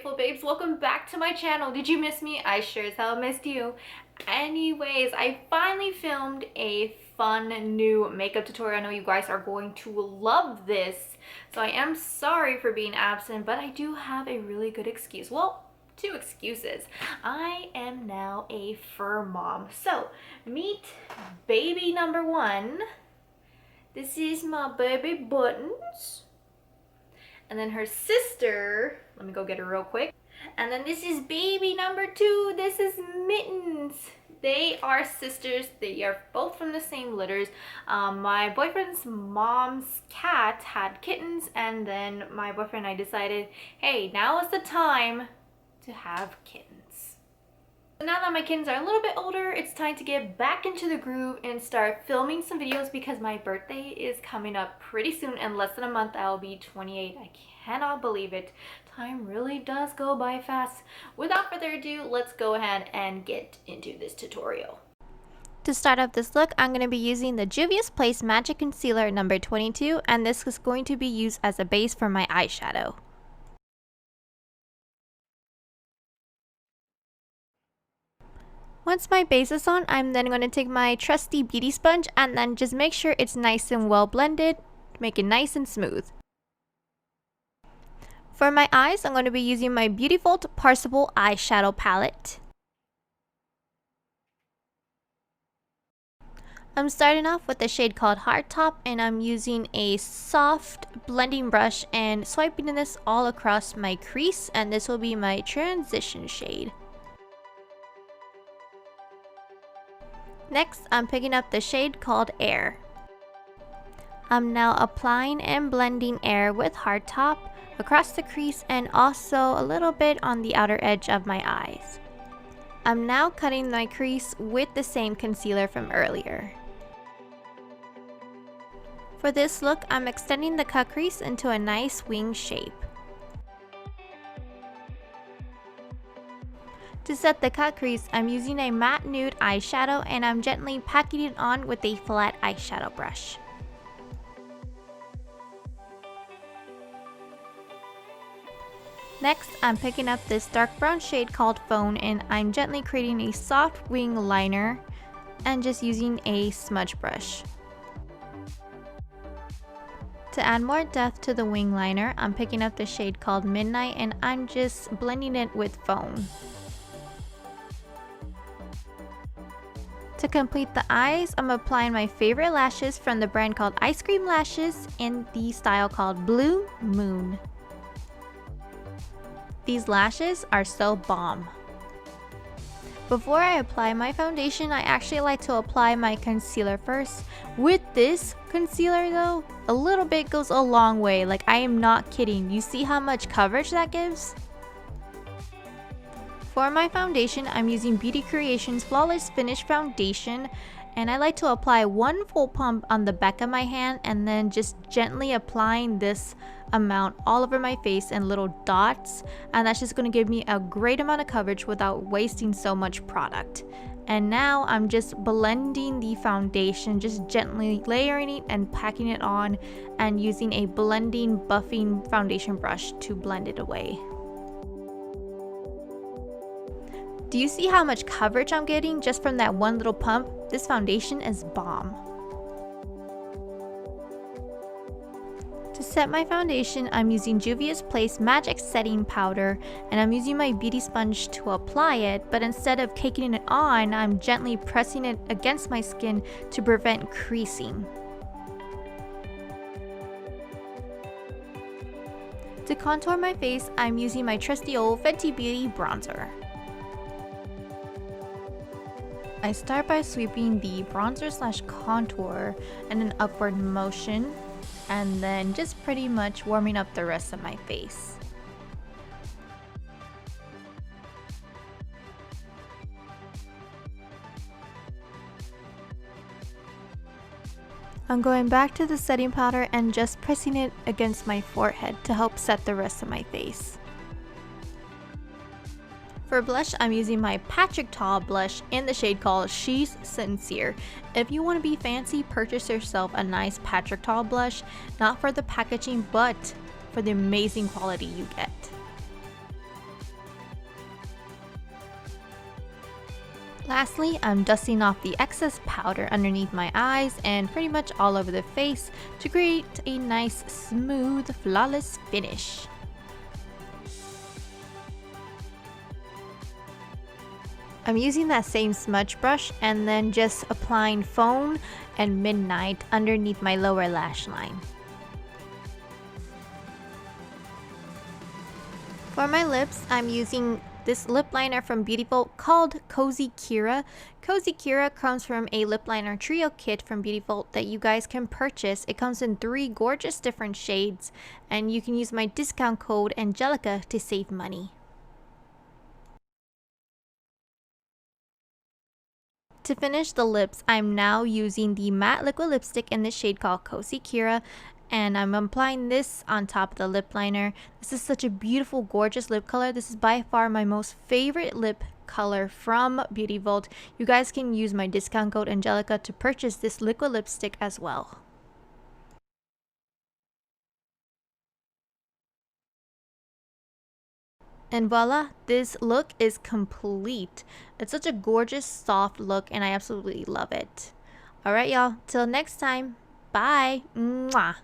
beautiful babes, welcome back to my channel. Did you miss me? I sure as hell missed you. Anyways, I finally filmed a fun new makeup tutorial. I know you guys are going to love this. So I am sorry for being absent, but I do have a really good excuse. Well, two excuses. I am now a fur mom. So meet baby number one. This is my baby Buttons. And then her sister, let me go get her real quick. And then this is baby number two. This is Mittens. They are sisters. They are both from the same litters. My boyfriend's mom's cat had kittens, and then my boyfriend and I decided, hey, now is the time to have kittens. Now that my kittens are a little bit older, it's time to get back into the groove and start filming some videos because my birthday is coming up pretty soon. In less than a month, I'll be 28. I cannot believe it. Time really does go by fast. Without further ado, let's go ahead and get into this tutorial. To start off this look, I'm going to be using the JUVIAS Place Magic Concealer number 22, and this is going to be used as a base for my eyeshadow. Once my base is on, I'm then going to take my trusty beauty sponge and then just make sure it's nice and well blended, make it nice and smooth. For my eyes, I'm going to be using my VAULTE Parcipal eyeshadow palette. I'm starting off with the shade called Hard Top, and I'm using a soft blending brush and swiping this all across my crease, and this will be my transition shade. Next, I'm picking up the shade called Air. I'm now applying and blending Air with Hard Top across the crease and also a little bit on the outer edge of my eyes. I'm now cutting my crease with the same concealer from earlier. For this look, I'm extending the cut crease into a nice wing shape. To set the cut crease, I'm using a matte nude eyeshadow and I'm gently packing it on with a flat eyeshadow brush. Next, I'm picking up this dark brown shade called Phone and I'm gently creating a soft wing liner and just using a smudge brush. To add more depth to the wing liner, I'm picking up the shade called Midnight and I'm just blending it with Phone. To complete the eyes, I'm applying my favorite lashes from the brand called ISCREAM lashes in the style called Blue Moon. These lashes are so bomb. Before I apply my foundation, I actually like to apply my concealer first. With this concealer though, a little bit goes a long way. Like, I am not kidding. You see how much coverage that gives? For my foundation, I'm using Beauty Creations Flawless Finish Foundation, and I like to apply one full pump on the back of my hand and then just gently applying this amount all over my face in little dots, and that's just going to give me a great amount of coverage without wasting so much product. And now I'm just blending the foundation, just gently layering it and packing it on and using a blending buffing foundation brush to blend it away. Do you see how much coverage I'm getting just from that one little pump? This foundation is bomb. To set my foundation, I'm using JUVIAS Place Magic Setting Powder, and I'm using my beauty sponge to apply it, but instead of caking it on, I'm gently pressing it against my skin to prevent creasing. To contour my face, I'm using my trusty old Fenty Beauty bronzer. I start by sweeping the bronzer slash contour in an upward motion and then just pretty much warming up the rest of my face. I'm going back to the setting powder and just pressing it against my forehead to help set the rest of my face. For blush, I'm using my Patrick Ta blush in the shade called She's Sincere. If you want to be fancy, purchase yourself a nice Patrick Ta blush, not for the packaging, but for the amazing quality you get. Lastly, I'm dusting off the excess powder underneath my eyes and pretty much all over the face to create a nice, smooth, flawless finish. I'm using that same smudge brush and then just applying Phone and Midnight underneath my lower lash line. For my lips, I'm using this lip liner from Beauty Vault called Cozy Kira. Cozy Kira comes from a lip liner trio kit from Beauty Vault that you guys can purchase. It comes in 3 gorgeous different shades, and you can use my discount code Angelica to save money. To finish the lips, I'm now using the matte liquid lipstick in the shade called Cozy Kira, and I'm applying this on top of the lip liner. This is such a beautiful, gorgeous lip color. This is by far my most favorite lip color from Beauty Vault. You guys can use my discount code Angelica to purchase this liquid lipstick as well. And voila, this look is complete. It's such a gorgeous, soft look, and I absolutely love it. Alright, y'all. Till next time. Bye. Mwah.